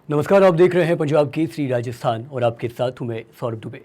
नमस्कार, आप देख रहे हैं पंजाब केसरी राजस्थान और आपके साथ हूं मैं सौरभ दुबे।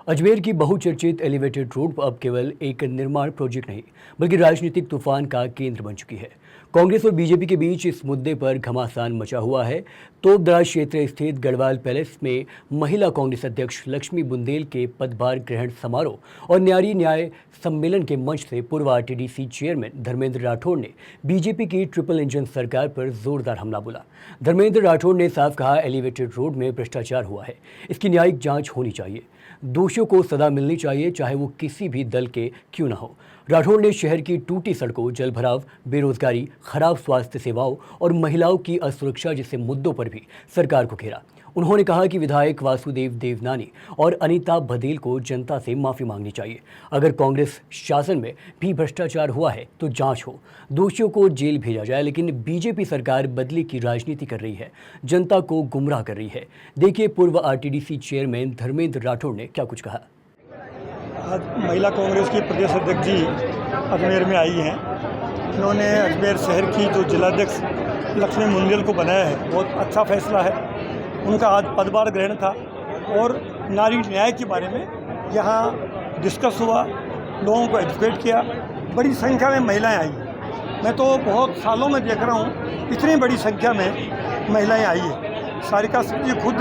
अजमेर की बहुचर्चित एलिवेटेड रोड अब केवल एक निर्माण प्रोजेक्ट नहीं बल्कि राजनीतिक तूफान का केंद्र बन चुकी है। कांग्रेस और बीजेपी के बीच इस मुद्दे पर घमासान मचा हुआ है। तोपदराज क्षेत्र स्थित गढ़वाल पैलेस में महिला कांग्रेस अध्यक्ष लक्ष्मी बुंदेल के पदभार ग्रहण समारोह और न्यारी न्याय सम्मेलन के मंच से पूर्व आरटीडीसी चेयरमैन धर्मेंद्र राठौड़ ने बीजेपी की ट्रिपल इंजन सरकार पर जोरदार हमला बोला। धर्मेंद्र राठौड़ ने साफ कहा, एलिवेटेड रोड में भ्रष्टाचार हुआ है, इसकी न्यायिक जांच होनी चाहिए, दोषियों को सजा मिलनी चाहिए, चाहे वो किसी भी दल के क्यों ना हो। राठौड़ ने शहर की टूटी सड़कों, जलभराव, बेरोजगारी, खराब स्वास्थ्य सेवाओं और महिलाओं की असुरक्षा जैसे मुद्दों पर भी सरकार को घेरा। उन्होंने कहा कि विधायक वासुदेव देवनानी और अनीता बघेल को जनता से माफ़ी मांगनी चाहिए। अगर कांग्रेस शासन में भी भ्रष्टाचार हुआ है तो जांच हो, दोषियों को जेल भेजा जाए, लेकिन बीजेपी सरकार बदले की राजनीति कर रही है, जनता को गुमराह कर रही है। देखिए पूर्व आरटीडीसी चेयरमैन धर्मेंद्र राठौड़ ने क्या कुछ कहा। आज महिला कांग्रेस की प्रदेश अध्यक्ष जी अजमेर में आई हैं। इन्होंने अजमेर शहर की जो जिलाध्यक्ष लक्ष्मी बुंदेल को बनाया है, बहुत अच्छा फैसला है। उनका आज पदभार ग्रहण था और नारी न्याय के बारे में यहाँ डिस्कस हुआ, लोगों को एजुकेट किया। बड़ी संख्या में महिलाएं आई। मैं तो बहुत सालों में देख रहा हूँ इतनी बड़ी संख्या में महिलाएं आई है। सारिका सिंह जी खुद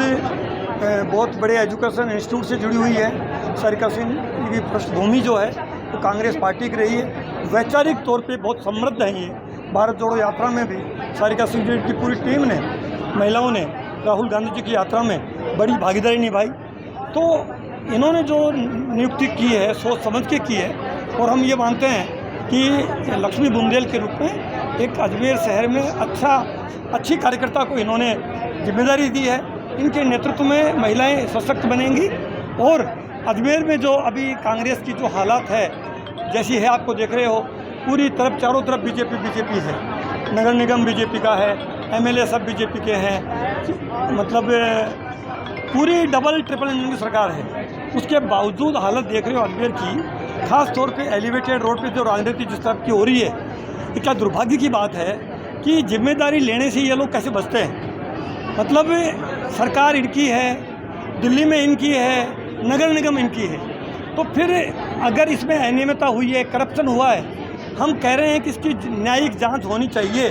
बहुत बड़े एजुकेशन इंस्टीट्यूट से जुड़ी हुई है। सारिका सिंह की पृष्ठभूमि जो है वो कांग्रेस पार्टी की रही है। वैचारिक तौर पे बहुत समृद्ध है। ये भारत जोड़ो यात्रा में भी सारिका सिंह जी की पूरी टीम ने, महिलाओं ने राहुल गांधी जी की यात्रा में बड़ी भागीदारी निभाई। तो इन्होंने जो नियुक्ति की है सोच समझ के की है और हम ये मानते हैं कि लक्ष्मी बुंदेल के रूप में एक अजमेर शहर में अच्छी कार्यकर्ता को इन्होंने जिम्मेदारी दी है। इनके नेतृत्व में महिलाएं सशक्त बनेंगी और अजमेर में जो अभी कांग्रेस की जो हालात है जैसी है, आपको देख रहे हो, पूरी तरफ चारों तरफ बीजेपी है। नगर निगम बीजेपी का है, एमएलए सब बीजेपी के हैं, मतलब पूरी डबल ट्रिपल इंजन की सरकार है। उसके बावजूद हालत देख रहे हो अजमेर की, खास तौर पे एलिवेटेड रोड पे जो राजनीति जिस तरह की हो रही है, ये क्या दुर्भाग्य की बात है कि जिम्मेदारी लेने से ये लोग कैसे बचते हैं। मतलब सरकार इनकी है, दिल्ली में इनकी है, नगर निगम इनकी है, तो फिर अगर इसमें अनियमितता हुई है, करप्शन हुआ है, हम कह रहे हैं कि इसकी न्यायिक जांच होनी चाहिए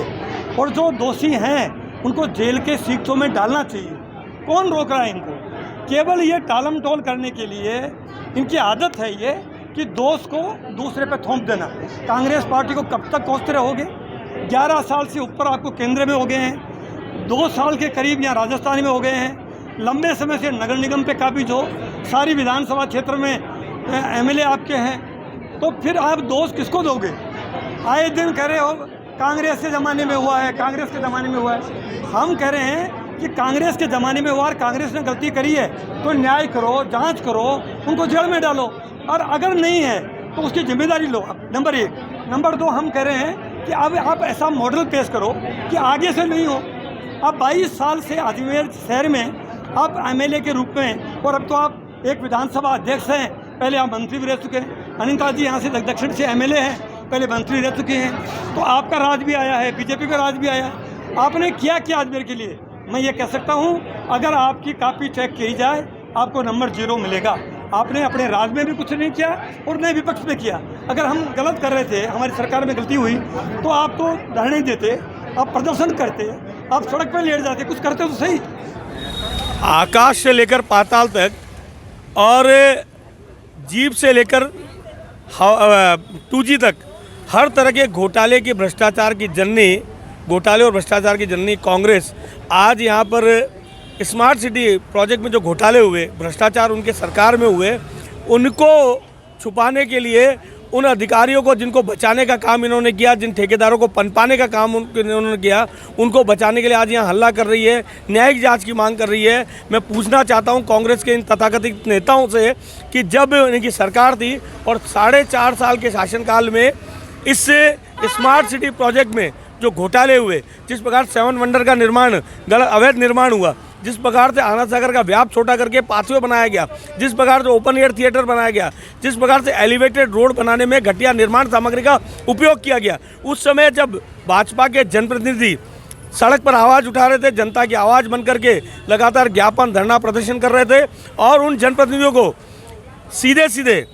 और जो दोषी हैं उनको जेल के सीटों में डालना चाहिए। कौन रोक रहा है इनको? केवल ये टालम टोल करने के लिए इनकी आदत है ये कि दोष को दूसरे पे थोप देना। कांग्रेस पार्टी को कब तक कोसते रहोगे? 11 साल से ऊपर आपको केंद्र में हो गए हैं, 2 साल के करीब यहाँ राजस्थान में हो गए हैं, लंबे समय से नगर निगम पे काबिज हो, सारी विधानसभा क्षेत्र में एमएलए आपके हैं, तो फिर आप दोष किसको दोगे? आए दिन कह रहे हो कांग्रेस के ज़माने में हुआ है, कांग्रेस के ज़माने में हुआ है। हम कह रहे हैं कि कांग्रेस के ज़माने में हुआ और कांग्रेस ने गलती करी है तो न्याय करो, जांच करो, उनको जेल में डालो, और अगर नहीं है तो उसकी जिम्मेदारी लो। नंबर 1। नंबर 2, हम कह रहे हैं कि अब आप ऐसा मॉडल पेश करो कि आगे से नहीं हो। अब 22 साल से अजमेर शहर में आप एमएलए के रूप में, और अब तो आप एक विधानसभा अध्यक्ष हैं, पहले आप मंत्री भी रह चुके हैं। अनिता जी यहाँ से दक्षिण से एमएलए हैं, पहले मंत्री रह चुके हैं, तो आपका राज भी आया है, बीजेपी का राज भी आया है। आपने क्या किया अजमेर के लिए? मैं ये कह सकता हूँ, अगर आपकी कॉपी चेक की जाए आपको नंबर 0 मिलेगा। आपने अपने राज में भी कुछ नहीं किया और न विपक्ष में किया। अगर हम गलत कर रहे थे, हमारी सरकार में गलती हुई, तो आप तो धरने देते, आप प्रदर्शन करते, आप सड़क पर लेट जाते, कुछ करते तो सही। आकाश से लेकर पाताल तक और जीप से लेकर 2G तक हर तरह के घोटाले और भ्रष्टाचार की जननी कांग्रेस आज यहाँ पर स्मार्ट सिटी प्रोजेक्ट में जो घोटाले हुए, भ्रष्टाचार उनके सरकार में हुए, उनको छुपाने के लिए उन अधिकारियों को जिनको बचाने का काम इन्होंने किया, जिन ठेकेदारों को पनपाने का काम इन्होंने किया, उनको बचाने के लिए आज यहाँ हल्ला कर रही है, न्यायिक जांच की मांग कर रही है। मैं पूछना चाहता हूँ कांग्रेस के इन तथाकथित नेताओं से कि जब इनकी सरकार थी और 4.5 साल के शासनकाल में इस स्मार्ट सिटी प्रोजेक्ट में जो घोटाले हुए, जिस प्रकार 7 वंडर का निर्माण अवैध निर्माण हुआ, जिस प्रकार से आनंद सागर का व्याप छोटा करके पाथवे बनाया गया, जिस प्रकार से ओपन एयर थिएटर बनाया गया, जिस प्रकार से एलिवेटेड रोड बनाने में घटिया निर्माण सामग्री का उपयोग किया गया, उस समय जब भाजपा के जनप्रतिनिधि सड़क पर आवाज़ उठा रहे थे, जनता की आवाज़ बन करके लगातार ज्ञापन धरना प्रदर्शन कर रहे थे और उन जनप्रतिनिधियों को सीधे सीधे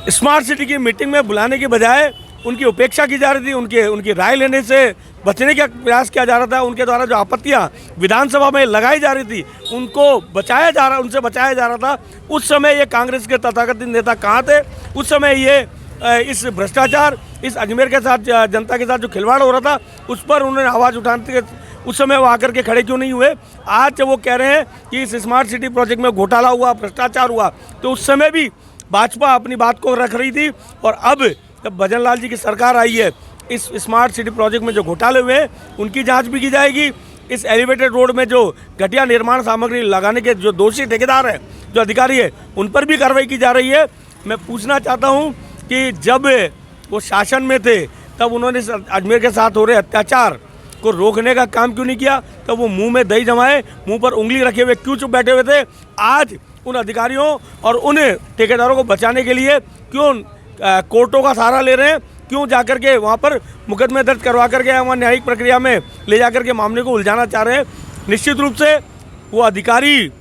स्मार्ट सिटी की मीटिंग में बुलाने की बजाय उनकी उपेक्षा की जा रही थी, उनकी राय लेने से बचने का प्रयास किया जा रहा था। उनके द्वारा जो आपत्तियां विधानसभा में लगाई जा रही थी उनसे बचाया जा रहा था। उस समय ये कांग्रेस के तथाकथित नेता कहाँ थे? उस समय ये इस भ्रष्टाचार, इस अजमेर के साथ जनता के साथ जो खिलवाड़ हो रहा था उस पर उन्होंने आवाज़ उठाने के उस समय वो आकर के खड़े क्यों नहीं हुए? आज जब वो कह रहे हैं कि इस स्मार्ट सिटी प्रोजेक्ट में घोटाला हुआ, भ्रष्टाचार हुआ, तो उस समय भी भाजपा अपनी बात को रख रही थी। और अब जब भजन लाल जी की सरकार आई है, इस स्मार्ट सिटी प्रोजेक्ट में जो घोटाले हुए हैं उनकी जांच भी की जाएगी। इस एलिवेटेड रोड में जो घटिया निर्माण सामग्री लगाने के जो दोषी ठेकेदार हैं, जो अधिकारी है, उन पर भी कार्रवाई की जा रही है। मैं पूछना चाहता हूं कि जब वो शासन में थे तब उन्होंने अजमेर के साथ हो रहे अत्याचार को रोकने का काम क्यों नहीं किया? तब वो मुंह में दही जमाए, मुंह पर उंगली रखे हुए क्यों चुप बैठे हुए थे? आज उन अधिकारियों और उन ठेकेदारों को बचाने के लिए क्यों कोर्टों का सहारा ले रहे हैं? क्यों जाकर के वहाँ पर मुकदमे दर्ज करवा करके वहाँ न्यायिक प्रक्रिया में ले जाकर के मामले को उलझाना चाह रहे हैं? निश्चित रूप से वो अधिकारी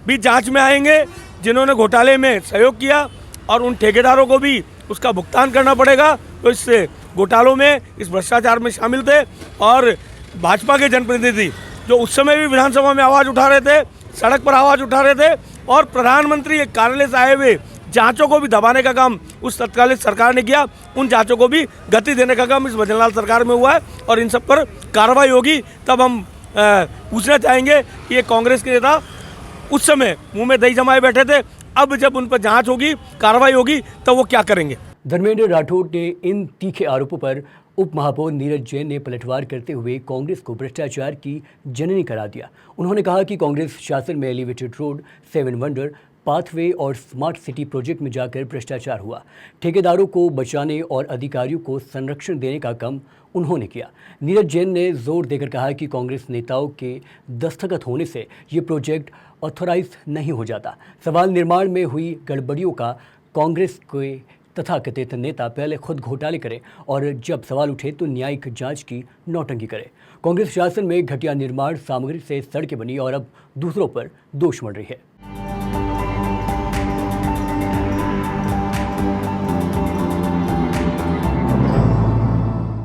भी जांच में आएंगे जिन्होंने घोटाले में सहयोग किया, और उन ठेकेदारों को भी उसका भुगतान करना पड़ेगा। तो इस घोटालों में, इस भ्रष्टाचार में शामिल थे। और भाजपा के जनप्रतिनिधि जो उस समय भी विधानसभा में आवाज़ उठा रहे थे, सड़क पर आवाज़ उठा रहे थे, और प्रधानमंत्री के कार्यालय से आए हुए जांचों को भी दबाने का काम उस तत्कालीन सरकार ने किया। उन जांचों को भी गति देने का काम इस भजनलाल सरकार में हुआ है, और इन सब पर कार्रवाई होगी। तब हम पूछना चाहेंगे कि ये कांग्रेस के नेता उस समय मुंह में दही जमाए बैठे थे, अब जब उन पर जांच होगी, कार्रवाई होगी, तो वो क्या करेंगे? धर्मेंद्र राठौड़ ने इन तीखे आरोपों पर उप महापौर नीरज जैन ने पलटवार करते हुए कांग्रेस को भ्रष्टाचार की जननी करार दिया। उन्होंने कहा कि कांग्रेस शासन में एलिवेटेड रोड, 7 वंडर, पाथवे और स्मार्ट सिटी प्रोजेक्ट में जाकर भ्रष्टाचार हुआ। ठेकेदारों को बचाने और अधिकारियों को संरक्षण देने का काम उन्होंने किया। नीरज जैन ने जोर देकर कहा कि कांग्रेस नेताओं के दस्तखत होने से ये प्रोजेक्ट ऑथोराइज नहीं हो जाता। सवाल निर्माण में हुई गड़बड़ियों का कांग्रेस के तथाकथित नेता पहले खुद घोटाले करें और जब सवाल उठे तो न्यायिक जांच की नौटंकी करें। कांग्रेस शासन में घटिया निर्माण सामग्री से सड़कें बनी और अब दूसरों पर दोष मढ़ रही है।